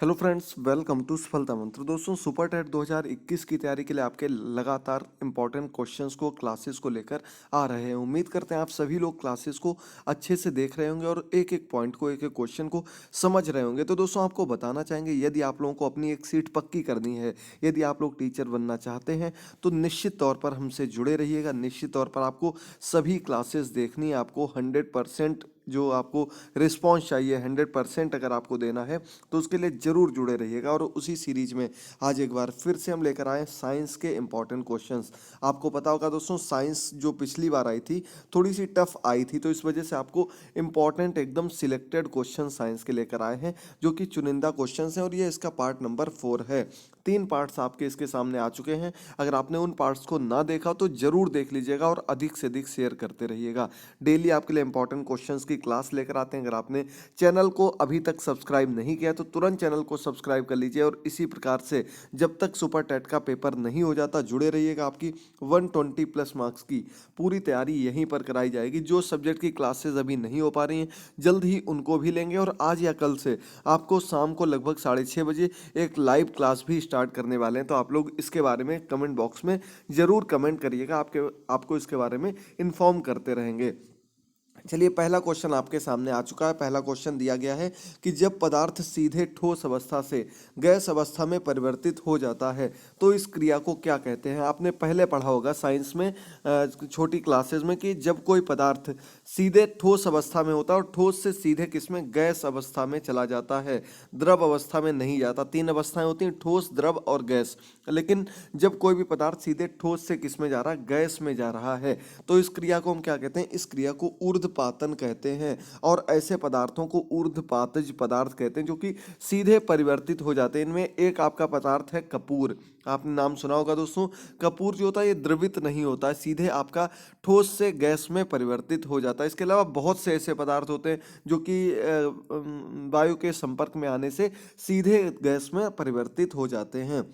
Hello friends, welcome to सफलता मंत्र। दोस्तों, सुपर टेट 2021 की तैयारी के लिए आपके लगातार इंपॉर्टेंट क्वेश्चंस को क्लासेस को लेकर आ रहे हैं। उम्मीद करते हैं आप सभी लोग क्लासेस को अच्छे से देख रहे होंगे और एक एक पॉइंट को, एक एक क्वेश्चन को समझ रहे होंगे। तो दोस्तों, आपको बताना चाहेंगे, यदि आप लोगों को अपनी एक सीट पक्की करनी है, यदि आप लोग टीचर बनना चाहते हैं, तो निश्चित तौर पर हमसे जुड़े रहिएगा। निश्चित तौर पर आपको सभी क्लासेस देखनी है। आपको 100% जो आपको रिस्पॉन्स चाहिए, 100% अगर आपको देना है, तो उसके लिए जरूर जुड़े रहिएगा। और उसी सीरीज में आज एक बार फिर से हम लेकर आए साइंस के इंपॉर्टेंट क्वेश्चंस। आपको पता होगा दोस्तों, साइंस जो पिछली बार आई थी थोड़ी सी टफ आई थी, तो इस वजह से आपको इंपॉर्टेंट एकदम सिलेक्टेड क्वेश्चन साइंस के लेकर आए हैं, जो कि चुनिंदा क्वेश्चंस हैं। और ये इसका पार्ट नंबर 4 है। 3 पार्ट्स आपके इसके सामने आ चुके हैं। अगर आपने उन पार्ट्स को ना देखा तो जरूर देख लीजिएगा और अधिक से अधिक शेयर करते रहिएगा। डेली आपके लिए इंपॉर्टेंट क्वेश्चंस की क्लास लेकर आते हैं। अगर आपने चैनल को अभी तक सब्सक्राइब नहीं किया तो तुरंत चैनल को सब्सक्राइब कर लीजिए। और इसी प्रकार से जब तक सुपर टेट का पेपर नहीं हो जाता, जुड़े रहिएगा। आपकी 120 प्लस मार्क्स की पूरी तैयारी यहीं पर कराई जाएगी। जो सब्जेक्ट की क्लासेस अभी नहीं हो पा रही हैं, जल्द ही उनको भी लेंगे। और आज या कल से आपको शाम को लगभग 6:30 बजे एक लाइव क्लास भी स्टार्ट करने वाले हैं। तो आप लोग इसके बारे में कमेंट बॉक्स में जरूर कमेंट करिएगा। आपको इसके बारे में इन्फॉर्म करते रहेंगे। चलिए, पहला क्वेश्चन आपके सामने आ चुका है। पहला क्वेश्चन दिया गया है कि जब पदार्थ सीधे ठोस अवस्था से गैस अवस्था में परिवर्तित हो जाता है तो इस क्रिया को क्या कहते हैं। आपने पहले पढ़ा होगा साइंस में, छोटी क्लासेस में, कि जब कोई पदार्थ सीधे ठोस अवस्था में होता है और ठोस से सीधे किसमें, गैस अवस्था में चला जाता है, द्रव अवस्था में नहीं जाता। 3 अवस्थाएं होती हैं, ठोस, द्रव और गैस। लेकिन जब कोई भी पदार्थ सीधे ठोस से किस में जा रहा है, गैस में जा रहा है, तो इस क्रिया को हम क्या कहते हैं, इस क्रिया को ऊर्ध्वपातन कहते हैं। और ऐसे पदार्थों को ऊर्ध्वपातज पदार्थ कहते हैं, जो कि सीधे परिवर्तित हो जाते हैं। इनमें एक आपका पदार्थ है कपूर। आपने नाम सुना होगा दोस्तों। कपूर जो होता है ये द्रवित नहीं होता है, सीधे आपका ठोस से गैस में परिवर्तित हो जाता है। इसके अलावा बहुत से ऐसे पदार्थ होते हैं जो कि वायु के संपर्क में आने से सीधे गैस में परिवर्तित हो जाते हैं।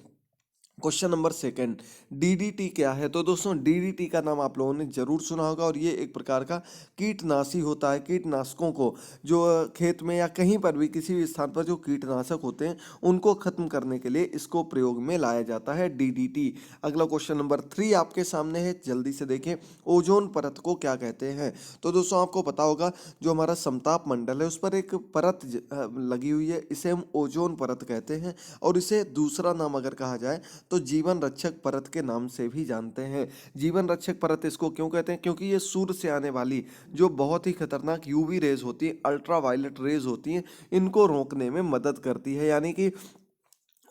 क्वेश्चन नंबर सेकंड, डीडीटी क्या है। तो दोस्तों, डीडीटी का नाम आप लोगों ने जरूर सुना होगा और ये एक प्रकार का कीटनाशी होता है। कीटनाशकों को जो खेत में या कहीं पर भी किसी भी स्थान पर जो कीटनाशक होते हैं उनको खत्म करने के लिए इसको प्रयोग में लाया जाता है, डीडीटी। अगला क्वेश्चन नंबर 3 आपके सामने है, जल्दी से देखें। ओजोन परत को क्या कहते हैं। तो दोस्तों, आपको पता होगा जो हमारा समताप मंडल है उस पर एक परत लगी हुई है, इसे हम ओजोन परत कहते हैं। और इसे दूसरा नाम अगर कहा जाए तो जीवन रक्षक परत के नाम से भी जानते हैं। जीवन रक्षक परत इसको क्यों कहते हैं, क्योंकि ये सूर्य से आने वाली जो बहुत ही खतरनाक यूवी रेज होती है, अल्ट्रा वायलेट रेज होती हैं, इनको रोकने में मदद करती है। यानी कि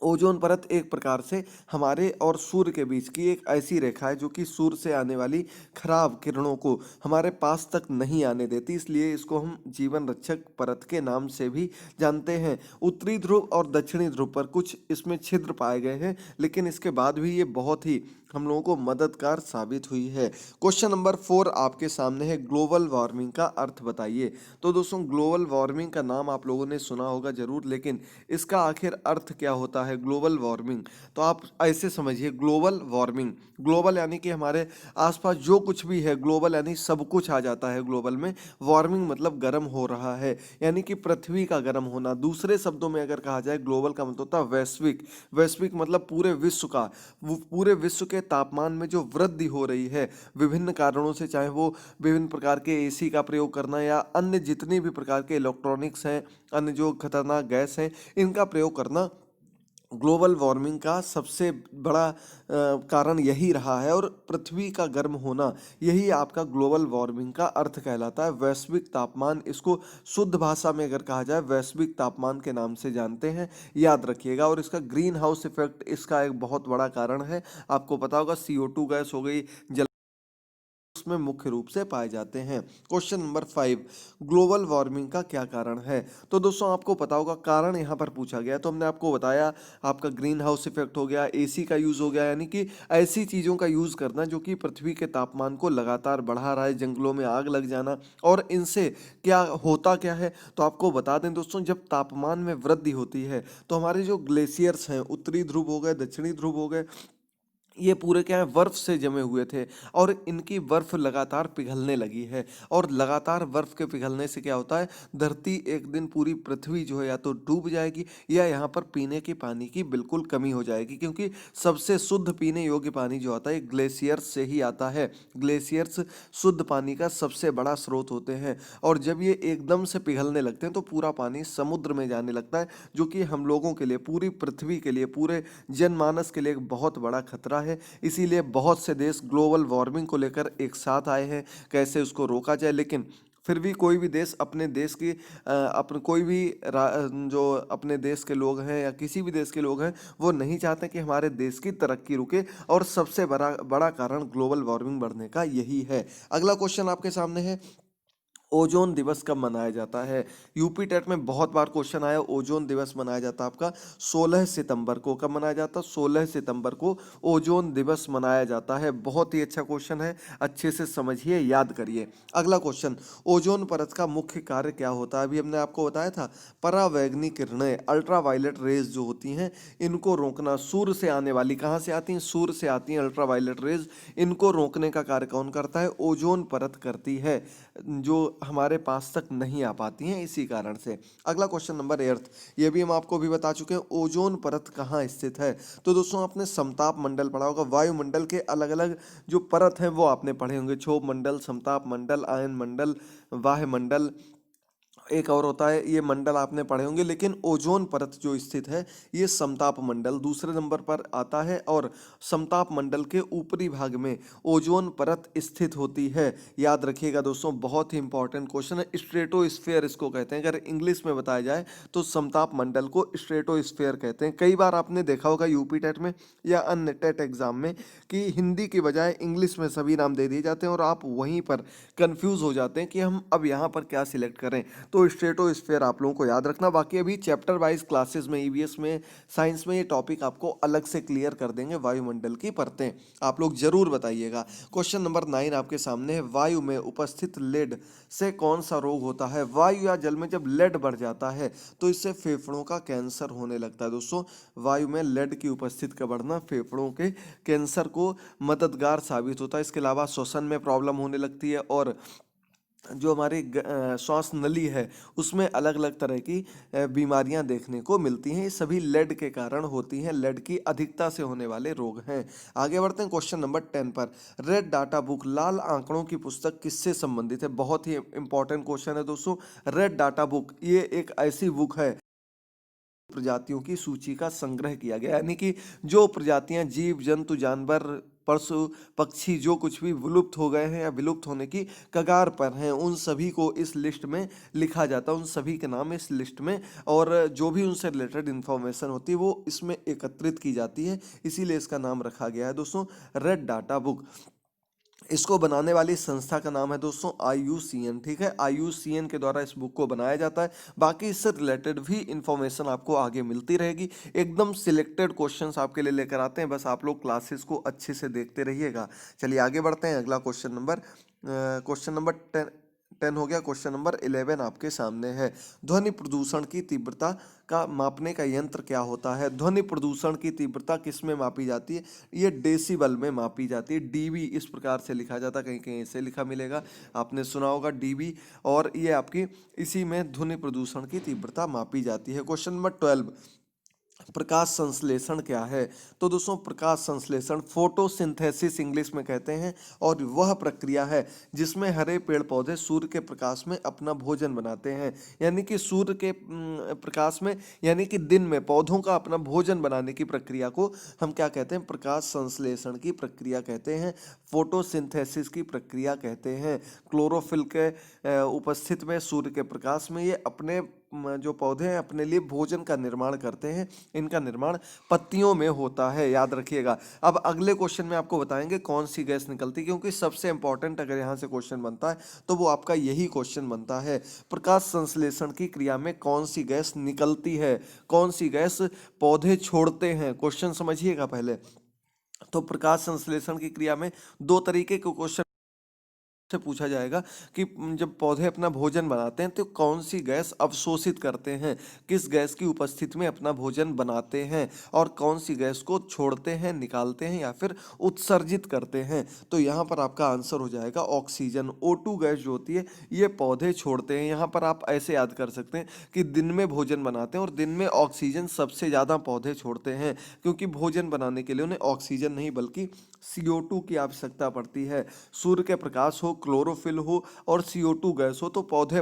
ओजोन परत एक प्रकार से हमारे और सूर्य के बीच की एक ऐसी रेखा है जो कि सूर्य से आने वाली खराब किरणों को हमारे पास तक नहीं आने देती, इसलिए इसको हम जीवन रक्षक परत के नाम से भी जानते हैं। उत्तरी ध्रुव और दक्षिणी ध्रुव पर कुछ इसमें छिद्र पाए गए हैं, लेकिन इसके बाद भी ये बहुत ही हम लोगों को मददगार साबित हुई है। क्वेश्चन नंबर 4 आपके सामने है, ग्लोबल वार्मिंग का अर्थ बताइए। तो दोस्तों, ग्लोबल वार्मिंग का नाम आप लोगों ने सुना होगा जरूर, लेकिन इसका आखिर अर्थ क्या होता है ग्लोबल वार्मिंग। तो आप ऐसे समझिए, ग्लोबल वार्मिंग, ग्लोबल यानी कि हमारे आसपास जो कुछ भी है, ग्लोबल यानी सब कुछ आ जाता है ग्लोबल में। वार्मिंग मतलब गर्म हो रहा है, यानी कि पृथ्वी का गर्म होना। दूसरे शब्दों में अगर कहा जाए, ग्लोबल का मतलब होता है वैश्विक। वैश्विक मतलब पूरे विश्व का, वो पूरे विश्व के तापमान में जो वृद्धि हो रही है विभिन्न कारणों से, चाहे वो विभिन्न प्रकार के एसी का प्रयोग करना या अन्य जितनी भी प्रकार के इलेक्ट्रॉनिक्स हैं, अन्य जो खतरनाक गैस हैं, इनका प्रयोग करना, ग्लोबल वार्मिंग का सबसे बड़ा कारण यही रहा है। और पृथ्वी का गर्म होना, यही आपका ग्लोबल वार्मिंग का अर्थ कहलाता है। वैश्विक तापमान, इसको शुद्ध भाषा में अगर कहा जाए, वैश्विक तापमान के नाम से जानते हैं, याद रखिएगा। और इसका ग्रीन हाउस इफेक्ट इसका एक बहुत बड़ा कारण है। आपको पता होगा, CO2 गैस हो गई, उसमें मुख्य रूप से पाए जाते हैं। क्वेश्चन नंबर 5, ग्लोबल वार्मिंग का क्या कारण है। तो दोस्तों, आपको पता होगा, कारण यहाँ पर पूछा गया तो हमने आपको बताया, आपका ग्रीन हाउस इफेक्ट हो गया, एसी का यूज हो गया, यानी कि ऐसी चीजों का यूज करना जो कि पृथ्वी के तापमान को लगातार बढ़ा रहा है, जंगलों में आग लग जाना। और इनसे क्या होता क्या है, तो आपको बता दें दोस्तों, जब तापमान में वृद्धि होती है तो हमारे जो ग्लेशियर्स हैं, उत्तरी ध्रुव हो गए, दक्षिणी ध्रुव हो गए, ये पूरे क्या है, बर्फ से जमे हुए थे और इनकी बर्फ लगातार पिघलने लगी है। और लगातार बर्फ के पिघलने से क्या होता है, धरती एक दिन पूरी पृथ्वी जो है या तो डूब जाएगी या यहाँ पर पीने के पानी की बिल्कुल कमी हो जाएगी, क्योंकि सबसे शुद्ध पीने योग्य पानी जो आता है ग्लेशियर्स से ही आता है। ग्लेशियर्स शुद्ध पानी का सबसे बड़ा स्रोत होते हैं, और जब ये एकदम से पिघलने लगते हैं तो पूरा पानी समुद्र में जाने लगता है, जो कि हम लोगों के लिए, पूरी पृथ्वी के लिए, पूरे जनमानस के लिए एक बहुत बड़ा खतरा है। इसीलिए बहुत से देश ग्लोबल वार्मिंग को लेकर एक साथ आए हैं, कैसे उसको रोका जाए। लेकिन फिर भी कोई भी देश अपने देश की अपने कोई भी जो अपने देश के लोग हैं या किसी भी देश के लोग हैं, वो नहीं चाहते कि हमारे देश की तरक्की रुके, और सबसे बड़ा बड़ा कारण ग्लोबल वार्मिंग बढ़ने का यही है। अगला क्वेश्चन आपके सामने है, ओजोन दिवस कब मनाया जाता है। यूपी टेट में बहुत बार क्वेश्चन आया, ओजोन दिवस मनाया जाता है आपका 16 सितंबर को। कब मनाया जाता है, 16 सितंबर को ओजोन दिवस मनाया जाता है। बहुत ही अच्छा क्वेश्चन है, अच्छे से समझिए, याद करिए। अगला क्वेश्चन, ओजोन परत का मुख्य कार्य क्या होता है। अभी हमने आपको बताया था, परावैंगनी किरणें, अल्ट्रावायलेट रेज जो होती हैं, इनको रोकना। सूर्य से आने वाली, कहाँ से आती हैं, सूर्य से आती हैं अल्ट्रावायलेट रेज, इनको रोकने का कार्य कौन करता है, ओजोन परत करती है, जो हमारे पास तक नहीं आ पाती हैं इसी कारण से। अगला क्वेश्चन नंबर 8, ये भी हम आपको भी बता चुके हैं, ओजोन परत कहाँ स्थित है। तो दोस्तों आपने समताप मंडल पढ़ा होगा, वायुमंडल के अलग अलग जो परत हैं वो आपने पढ़े होंगे, क्षोभ मंडल, समताप मंडल, आयन मंडल, वाह्य मंडल, एक और होता है, ये मंडल आपने पढ़े होंगे। लेकिन ओजोन परत जो स्थित है, ये समताप मंडल दूसरे नंबर पर आता है, और समताप मंडल के ऊपरी भाग में ओजोन परत स्थित होती है। याद रखिएगा दोस्तों, बहुत ही इंपॉर्टेंट क्वेश्चन है। स्ट्रेटोस्फेयर इसको कहते हैं, अगर इंग्लिश में बताया जाए तो समताप मंडल को स्ट्रेटोस्फेयर कहते हैं। कई बार आपने देखा होगा यूपी टेट में या अन्य टेट एग्जाम में कि हिंदी की बजाय इंग्लिश में सभी नाम दे दिए जाते हैं, और आप वहीं पर कंफ्यूज हो जाते हैं कि हम अब यहाँ पर क्या सिलेक्ट करें। तो स्ट्रेटोस्फेयर आप लोगों को याद रखना। बाकी अभी चैप्टर वाइज क्लासेस में, ईवीएस में, साइंस में, ये टॉपिक आपको अलग से क्लियर कर देंगे, वायुमंडल की परतें। आप लोग जरूर बताइएगा। क्वेश्चन नंबर 9 आपके सामने है, वायु में उपस्थित लेड से कौन सा रोग होता है। वायु या जल में जब लेड बढ़ जाता है तो इससे फेफड़ों का कैंसर होने लगता है। दोस्तों वायु में लेड की उपस्थिति का बढ़ना फेफड़ों के कैंसर को मददगार साबित होता है। इसके अलावा श्वसन में प्रॉब्लम होने लगती है, और जो हमारी श्वास नली है उसमें अलग अलग तरह की बीमारियां देखने को मिलती हैं। ये सभी लेड के कारण होती हैं, लेड की अधिकता से होने वाले रोग हैं। आगे बढ़ते हैं क्वेश्चन नंबर 10 पर। रेड डाटा बुक, लाल आंकड़ों की पुस्तक किससे संबंधित है। बहुत ही इंपॉर्टेंट क्वेश्चन है दोस्तों। रेड डाटा बुक ये एक ऐसी बुक है, प्रजातियों की सूची का संग्रह किया गया, यानी कि जो प्रजातियां, जीव जंतु, जानवर, पशु पक्षी, जो कुछ भी विलुप्त हो गए हैं या विलुप्त होने की कगार पर हैं, उन सभी को इस लिस्ट में लिखा जाता है, उन सभी के नाम इस लिस्ट में, और जो भी उनसे रिलेटेड इंफॉर्मेशन होती है वो इसमें एकत्रित की जाती है। इसीलिए इसका नाम रखा गया है दोस्तों रेड डाटा बुक। इसको बनाने वाली संस्था का नाम है दोस्तों IUCN। ठीक है, IUCN के द्वारा इस बुक को बनाया जाता है। बाकी इससे रिलेटेड भी इंफॉर्मेशन आपको आगे मिलती रहेगी। एकदम सिलेक्टेड क्वेश्चंस आपके लिए लेकर आते हैं, बस आप लोग क्लासेस को अच्छे से देखते रहिएगा। चलिए आगे बढ़ते हैं। अगला क्वेश्चन नंबर 10 हो गया। क्वेश्चन नंबर 11 आपके सामने है, ध्वनि प्रदूषण की तीव्रता का मापने का यंत्र क्या होता है। ध्वनि प्रदूषण की तीव्रता किस में मापी जाती है, ये डेसिबल में मापी जाती है। डीबी इस प्रकार से लिखा जाता है, कहीं कहीं ऐसे लिखा मिलेगा, आपने सुना होगा डीबी, और ये आपकी इसी में ध्वनि प्रदूषण की तीव्रता मापी जाती है। क्वेश्चन नंबर 12, प्रकाश संश्लेषण क्या है। तो दोस्तों प्रकाश संश्लेषण फोटोसिंथेसिस इंग्लिश में कहते हैं, और वह प्रक्रिया है जिसमें हरे पेड़ पौधे सूर्य के प्रकाश में अपना भोजन बनाते हैं। यानी कि सूर्य के प्रकाश में, यानी कि दिन में पौधों का अपना भोजन बनाने की प्रक्रिया को हम क्या कहते हैं, प्रकाश संश्लेषण की प्रक्रिया कहते हैं, फोटोसिंथेसिस की प्रक्रिया कहते हैं। क्लोरोफिल के उपस्थित में सूर्य के प्रकाश में ये अपने जो पौधे हैं अपने लिए भोजन का निर्माण करते हैं। इनका निर्माण पत्तियों में होता है, याद रखिएगा। अब अगले क्वेश्चन में आपको बताएंगे कौन सी गैस निकलती है, क्योंकि सबसे इंपॉर्टेंट अगर यहाँ से क्वेश्चन बनता है तो वो आपका यही क्वेश्चन बनता है, प्रकाश संश्लेषण की क्रिया में कौन सी गैस निकलती है, कौन सी गैस पौधे छोड़ते हैं। क्वेश्चन समझिएगा पहले। तो प्रकाश संश्लेषण की क्रिया में दो तरीके के क्वेश्चन से पूछा जाएगा कि जब पौधे अपना भोजन बनाते हैं तो कौन सी गैस अवशोषित करते हैं, किस गैस की उपस्थिति में अपना भोजन बनाते हैं और कौन सी गैस को छोड़ते हैं, निकालते हैं या फिर उत्सर्जित करते हैं। तो यहाँ पर आपका आंसर हो जाएगा ऑक्सीजन। O2 गैस जो होती है ये पौधे छोड़ते हैं। यहाँ पर आप ऐसे याद कर सकते हैं कि दिन में भोजन बनाते हैं और दिन में ऑक्सीजन सबसे ज़्यादा पौधे छोड़ते हैं, क्योंकि भोजन बनाने के लिए उन्हें ऑक्सीजन नहीं बल्कि CO2 की आवश्यकता पड़ती है। सूर्य के प्रकाश हो, क्लोरोफिल हो और CO2 गैस हो तो पौधे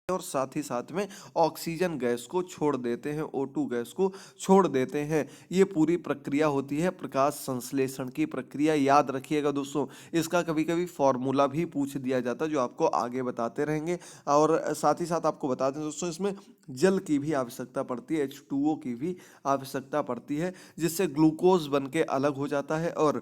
और साथ ही साथ में ऑक्सीजन गैस को छोड़ देते हैं, O2 गैस को छोड़ देते हैं। ये पूरी प्रक्रिया होती है प्रकाश संश्लेषण की प्रक्रिया। याद रखिएगा दोस्तों, इसका कभी कभी फॉर्मूला भी पूछ दिया जाता है जो आपको आगे बताते रहेंगे। और साथ ही साथ आपको बता दें दोस्तों, इसमें जल की भी आवश्यकता पड़ती है, H2O की भी आवश्यकता पड़ती है, जिससे ग्लूकोज बन के अलग हो जाता है और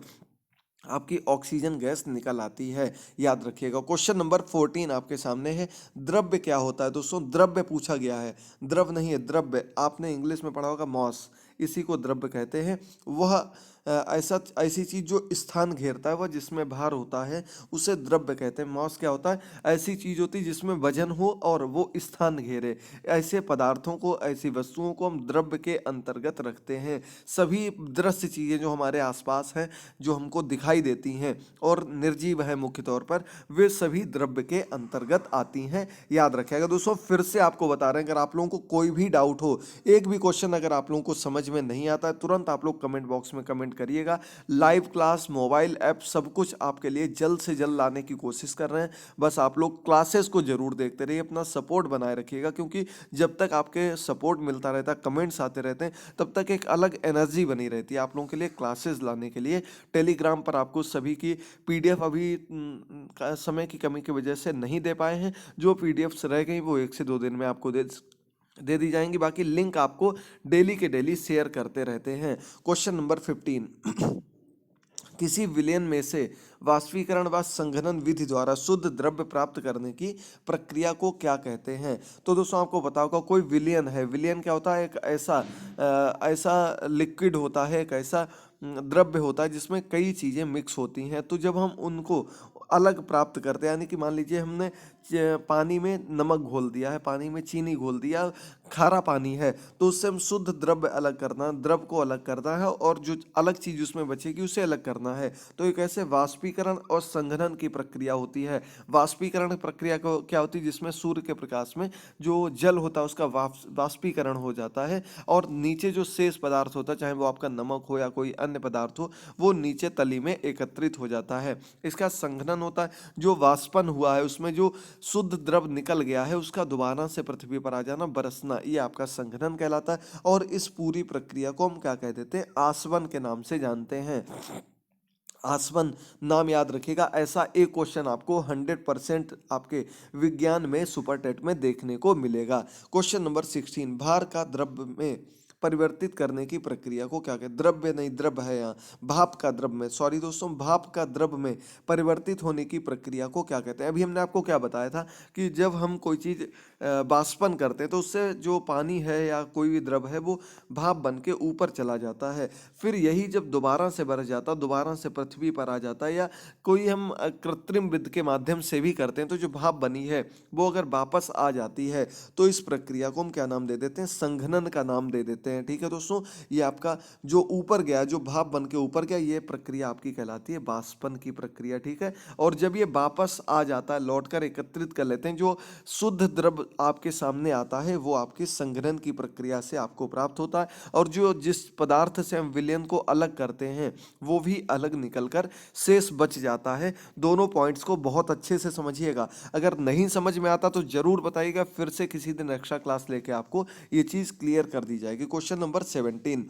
आपकी ऑक्सीजन गैस निकल आती है। याद रखिएगा। क्वेश्चन नंबर 14 आपके सामने है। द्रव्य क्या होता है दोस्तों? द्रव्य पूछा गया है, द्रव नहीं है द्रव्य। आपने इंग्लिश में पढ़ा होगा मॉस, इसी को द्रव्य कहते हैं। वह ऐसी चीज जो स्थान घेरता है, वह जिसमें भार होता है उसे द्रव्य कहते हैं। मॉस क्या होता है? ऐसी चीज होती है जिसमें वजन हो और वो स्थान घेरे। ऐसे पदार्थों को, ऐसी वस्तुओं को हम द्रव्य के अंतर्गत रखते हैं। सभी दृश्य चीजें जो हमारे आसपास हैं, जो हमको दिखाई देती हैं और निर्जीव है मुख्य तौर पर, वे सभी द्रव्य के अंतर्गत आती हैं। याद रखिएगा दोस्तों। फिर से आपको बता रहे हैं, अगर आप लोगों को कोई भी डाउट हो, एक भी क्वेश्चन अगर आप लोगों को समझ में नहीं आता है, तुरंत आप लोग कमेंट बॉक्स में कमेंट करिएगा। लाइव क्लास, मोबाइल ऐप, सब कुछ आपके लिए जल्द से जल्द लाने की कोशिश कर रहे हैं। बस आप लोग क्लासेस को जरूर देखते रहिए, अपना सपोर्ट बनाए रखिएगा, क्योंकि जब तक आपके सपोर्ट मिलता रहता है, कमेंट्स आते रहते हैं, तब तक एक अलग एनर्जी बनी रहती है आप लोगों के लिए क्लासेस लाने के लिए। टेलीग्राम पर आपको सभी की PDF अभी समय की कमी की वजह से नहीं दे पाए हैं। जो PDFs रह गई वो 1 से 2 दिन में आपको दे दी जाएंगी। बाकी लिंक आपको डेली के डेली शेयर करते रहते हैं। क्वेश्चन नंबर 15 किसी विलयन में से वाष्पीकरण व संघनन विधि द्वारा शुद्ध द्रव्य प्राप्त करने की प्रक्रिया को क्या कहते हैं? तो दोस्तों आपको बताओ होगा, कोई विलयन है। विलयन क्या होता है? एक ऐसा लिक्विड होता है, एक ऐसा द्रव्य होता है जिसमें कई चीज़ें मिक्स होती हैं। तो जब हम उनको अलग प्राप्त करते हैं, यानी कि मान लीजिए हमने पानी में नमक घोल दिया है, पानी में चीनी घोल दिया, खारा पानी है, तो उससे हम शुद्ध द्रव्य अलग करना, द्रव को अलग करना है और जो अलग चीज उसमें बचेगी उसे अलग करना है। तो एक ऐसे वाष्पीकरण और संघनन की प्रक्रिया होती है। वाष्पीकरण प्रक्रिया को क्या होती है? जिसमें सूर्य के प्रकाश में जो जल होता है उसका वाष्पीकरण हो जाता है और नीचे जो शेष पदार्थ होता है, चाहे वो आपका नमक हो या कोई अन्य पदार्थ हो, वो नीचे तली में एकत्रित हो जाता है। इसका संघनन होता है, जो वाष्पन हुआ है उसमें जो शुद्ध द्रव निकल गया है उसका दोबारा से पृथ्वी पर आ जाना, बरसना, ये आपका संघनन कहलाता है। और इस पूरी प्रक्रिया को हम क्या कह देते हैं? आसवन के नाम से जानते हैं। आसवन नाम याद रखिएगा। ऐसा एक क्वेश्चन आपको 100% आपके विज्ञान में सुपर टेट में देखने को मिलेगा। क्वेश्चन नंबर 16 भार का द्रव्य में परिवर्तित करने की प्रक्रिया को क्या कहते हैं? द्रव्य नहीं, द्रव है यहाँ। भाप का द्रव में, सॉरी दोस्तों, भाप का द्रव में परिवर्तित होने की प्रक्रिया को क्या कहते हैं? अभी हमने आपको क्या बताया था कि जब हम कोई चीज बाष्पन करते हैं तो उससे जो पानी है या कोई भी द्रव है वो भाप बन के ऊपर चला जाता है। फिर यही जब दोबारा से बरस जाता, दोबारा से पृथ्वी पर आ जाता है, या कोई हम कृत्रिम विधि के माध्यम से भी करते हैं, तो जो भाप बनी है वो अगर वापस आ जाती है तो इस प्रक्रिया को हम क्या नाम दे देते हैं? संघनन का नाम दे देते हैं। ठीक है दोस्तों, ये आपका जो ऊपर गया, जो भाप बन के ऊपर गया, ये प्रक्रिया आपकी कहलाती है बाष्पन की प्रक्रिया। ठीक है। और जब ये वापस आ जाता है, लौटकर एकत्रित कर लेते हैं, जो शुद्ध द्रव आपके सामने आता है वो आपकी संघनन की प्रक्रिया से आपको प्राप्त होता है। और जो जिस पदार्थ से हम विलयन को अलग करते हैं वो भी अलग निकलकर शेष बच जाता है। दोनों पॉइंट्स को बहुत अच्छे से समझिएगा। अगर नहीं समझ में आता तो जरूर बताइएगा, फिर से किसी दिन एक्स्ट्रा क्लास लेके आपको ये चीज क्लियर कर दी जाएगी। क्वेश्चन नंबर 17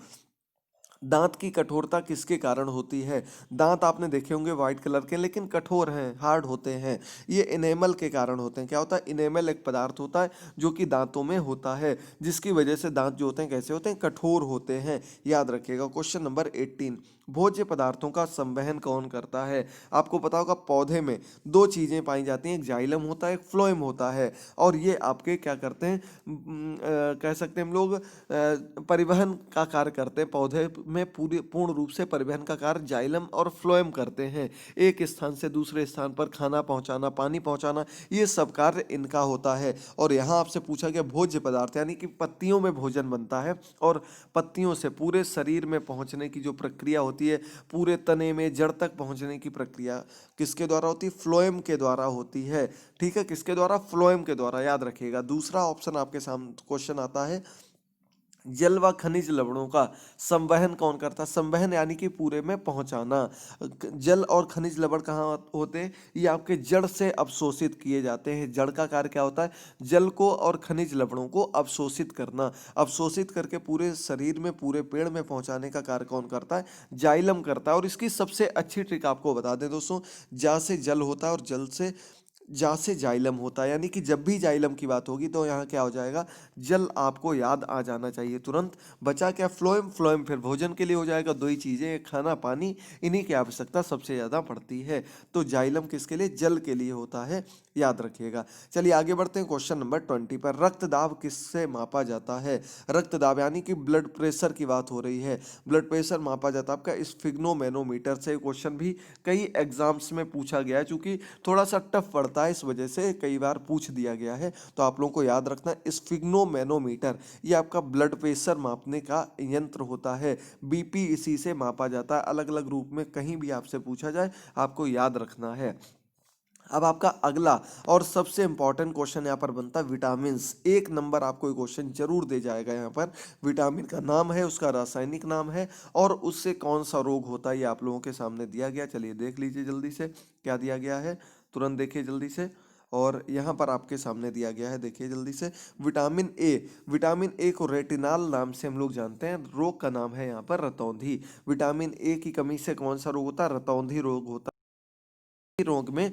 दांत की कठोरता किसके कारण होती है? दांत आपने देखे होंगे व्हाइट कलर के, लेकिन कठोर हैं, हार्ड होते हैं। ये इनेमल के कारण होते हैं। क्या होता है? इनेमल एक पदार्थ होता है जो कि दांतों में होता है, जिसकी वजह से दांत जो होते हैं कैसे होते हैं? कठोर होते हैं। याद रखिएगा। क्वेश्चन नंबर 18 भोज्य पदार्थों का संवहन कौन करता है? आपको पता होगा पौधे में दो चीजें पाई जाती हैं, एक जाइलम होता है, एक फ्लोएम होता है। और ये आपके क्या करते हैं? कह सकते हैं हम लोग परिवहन का कार्य करते हैं पौधे में पूरी पूर्ण रूप से परिवहन का कार्य जाइलम और फ्लोएम करते हैं। एक स्थान से दूसरे स्थान पर खाना पहुंचाना, पानी पहुंचाना, ये सब कार्य इनका होता है। और यहाँ आपसे पूछा गया भोज्य पदार्थ यानी कि पत्तियों में भोजन बनता है, और पत्तियों से पूरे शरीर में पहुंचने की जो प्रक्रिया होती है, पूरे तने में जड़ तक पहुंचने की प्रक्रिया किसके द्वारा होती है? फ्लोएम के द्वारा होती है। ठीक है, किसके द्वारा? फ्लोएम के द्वारा, याद रखिएगा। दूसरा ऑप्शन आपके सामने क्वेश्चन आता है, जल व खनिज लवणों का संवहन कौन करता है? संवहन यानी कि पूरे में पहुंचाना। जल और खनिज लवण कहाँ होते हैं? ये आपके जड़ से अवशोषित किए जाते हैं। जड़ का कार्य क्या होता है? जल को और खनिज लवणों को अवशोषित करना। अवशोषित करके पूरे शरीर में, पूरे पेड़ में पहुंचाने का कार्य कौन करता है? जाइलम करता है। और इसकी सबसे अच्छी ट्रिक आपको बता दें दोस्तों, जा से जल होता है और जल से जा से जाइलम होता है, यानी कि जब भी जाइलम की बात होगी तो यहाँ क्या हो जाएगा? जल आपको याद आ जाना चाहिए तुरंत। बचा क्या? फ्लोएम। फ्लोएम फिर भोजन के लिए हो जाएगा। दो ही चीजें, खाना पानी, इन्हीं की आवश्यकता सबसे ज्यादा पड़ती है। तो जाइलम किसके लिए? जल के लिए होता है, याद रखिएगा। चलिए आगे बढ़ते हैं क्वेश्चन नंबर 20 पर। रक्तदाब किससे मापा जाता है? रक्तदाब यानी कि ब्लड प्रेशर की बात हो रही है। ब्लड प्रेशर मापा जाता है आपका स्फिग्नोमेनोमीटर से। क्वेश्चन भी कई एग्जाम्स में पूछा गया है, चूंकि थोड़ा सा टफ पड़ता है, इस वजह से कई बार पूछ दिया गया है। तो आप लोगों को याद रखना, स्फिग्नोमेनोमीटर ये आपका ब्लड प्रेशर मापने का यंत्र होता है। बीपी इसी से मापा जाता है, अलग अलग रूप में कहीं भी आपसे पूछा जाए आपको याद रखना है। अब आपका अगला और सबसे इंपॉर्टेंट क्वेश्चन यहाँ पर बनता है विटामिन। एक नंबर आपको ये क्वेश्चन जरूर दे जाएगा। यहाँ पर विटामिन का नाम है, उसका रासायनिक नाम है, और उससे कौन सा रोग होता है ये आप लोगों के सामने दिया गया। चलिए देख लीजिए जल्दी से क्या दिया गया है, तुरंत देखिए जल्दी से। और यहाँ पर आपके सामने दिया गया है, देखिए जल्दी से। Vitamin A. विटामिन ए को रेटिनाल नाम से हम लोग जानते हैं। रोग का नाम है यहाँ पर रतौंधी। विटामिन ए की कमी से कौन सा रोग होता है? रतौंधी रोग होता है। रोग में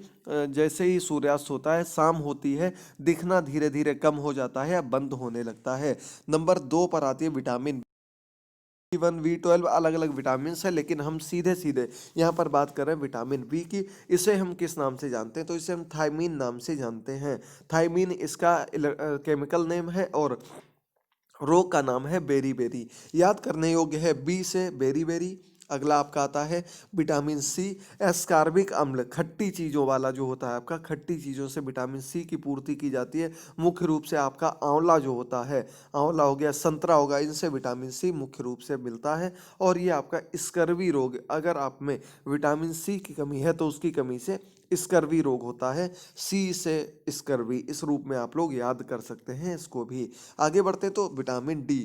जैसे ही सूर्यास्त होता है, शाम होती है, दिखना धीरे धीरे कम हो जाता है या बंद होने लगता है। नंबर 2 पर आती है विटामिन B1 B12, अलग अलग विटामिन है, लेकिन हम सीधे सीधे यहाँ पर बात कर रहे हैं विटामिन बी की। इसे हम किस नाम से जानते हैं? तो इसे हम थायमीन नाम से जानते हैं। थायमीन इसका केमिकल नेम है, और रोग का नाम है बेरी बेरी। याद करने योग्य है, बी से बेरी बेरी। अगला आपका आता है विटामिन सी। एस्कार्बिक अम्ल, खट्टी चीज़ों वाला जो होता है आपका, खट्टी चीज़ों से विटामिन सी की पूर्ति की जाती है। मुख्य रूप से आपका आंवला जो होता है, आंवला हो गया, संतरा होगा, इनसे विटामिन सी मुख्य रूप से मिलता है। और ये आपका स्कर्वी रोग, अगर आप में विटामिन सी की कमी है तो उसकी कमी से स्कर्वी रोग होता है। सी से स्कर्वी, इस रूप में आप लोग याद कर सकते हैं इसको भी। आगे बढ़ते तो विटामिन डी।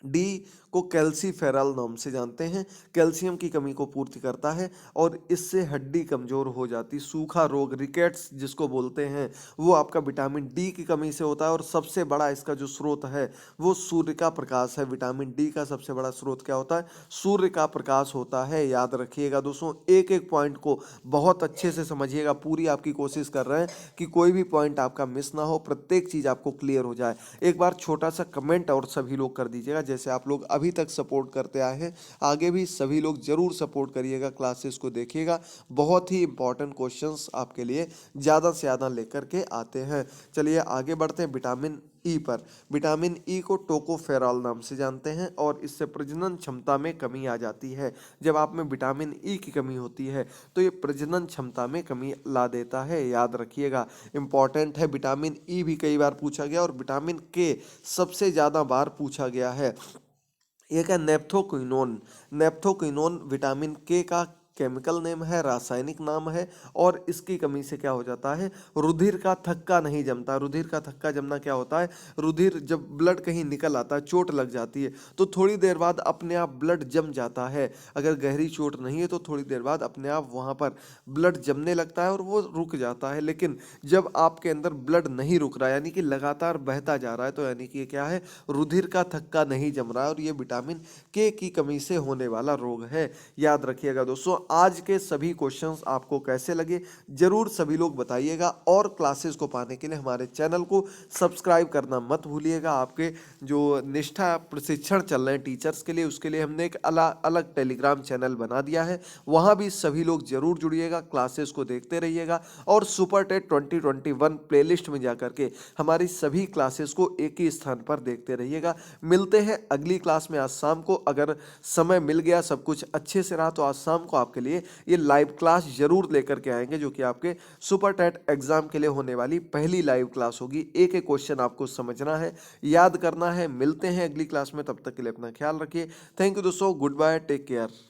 डी को कैल्सीफेरल नाम से जानते हैं। कैल्शियम की कमी को पूर्ति करता है, और इससे हड्डी कमजोर हो जाती, सूखा रोग, रिकेट्स जिसको बोलते हैं, वो आपका विटामिन डी की कमी से होता है। और सबसे बड़ा इसका जो स्रोत है वो सूर्य का प्रकाश है। विटामिन डी का सबसे बड़ा स्रोत क्या होता है? सूर्य का प्रकाश होता है, याद रखिएगा दोस्तों। एक एक पॉइंट को बहुत अच्छे से समझिएगा, पूरी आपकी कोशिश कर रहे हैं कि कोई भी पॉइंट आपका मिस ना हो, प्रत्येक चीज आपको क्लियर हो जाए। एक बार छोटा सा कमेंट और सभी लोग कर दीजिएगा, जैसे आप लोग अभी तक सपोर्ट करते आए हैं, आगे भी सभी लोग जरूर सपोर्ट करिएगा, क्लासेस को देखिएगा। बहुत ही इंपॉर्टेंट क्वेश्चंस आपके लिए ज़्यादा से ज़्यादा लेकर के आते हैं। चलिए आगे बढ़ते हैं विटामिन ई पर। विटामिन ई को टोकोफेरॉल नाम से जानते हैं, और इससे प्रजनन क्षमता में कमी आ जाती है। जब आप में विटामिन ई की कमी होती है तो ये प्रजनन क्षमता में कमी ला देता है, याद रखिएगा, इंपॉर्टेंट है। विटामिन ई भी कई बार पूछा गया, और विटामिन के सबसे ज़्यादा बार पूछा गया है। एक है नेप्थोक्विनोन। नेप्थोक्विनोन विटामिन के का केमिकल नेम है, रासायनिक नाम है। और इसकी कमी से क्या हो जाता है? रुधिर का थक्का नहीं जमता। रुधिर का थक्का जमना क्या होता है? रुधिर जब ब्लड कहीं निकल आता है, चोट लग जाती है, तो थोड़ी देर बाद अपने आप ब्लड जम जाता है। अगर गहरी चोट नहीं है तो थोड़ी देर बाद अपने आप वहाँ पर ब्लड जमने लगता है और वो रुक जाता है। लेकिन जब आपके अंदर ब्लड नहीं रुक रहा, यानी कि लगातार बहता जा रहा है, तो यानी कि ये क्या है? रुधिर का थक्का नहीं जम रहा है, और ये विटामिन के की कमी से होने वाला रोग है, याद रखिएगा दोस्तों। आज के सभी क्वेश्चंस आपको कैसे लगे जरूर सभी लोग बताइएगा, और क्लासेस को पाने के लिए हमारे चैनल को सब्सक्राइब करना मत भूलिएगा। आपके जो निष्ठा प्रशिक्षण चल रहे हैं टीचर्स के लिए, उसके लिए हमने एक अलग अलग टेलीग्राम चैनल बना दिया है, वहां भी सभी लोग जरूर जुड़िएगा, क्लासेस को देखते रहिएगा और सुपर टेट 2021 प्लेलिस्ट में जाकर के हमारी सभी क्लासेस को एक ही स्थान पर देखते रहिएगा। मिलते हैं अगली क्लास में आज शाम को, अगर समय मिल गया, सब कुछ अच्छे से रहा तो आज शाम को आपके लिए ये लाइव क्लास जरूर लेकर के आएंगे, जो कि आपके सुपर टेट एग्जाम के लिए होने वाली पहली लाइव क्लास होगी। एक एक क्वेश्चन आपको समझना है, याद करना है। मिलते हैं अगली क्लास में, तब तक के लिए अपना ख्याल रखिए। थैंक यू दोस्तों, गुड बाय, टेक केयर।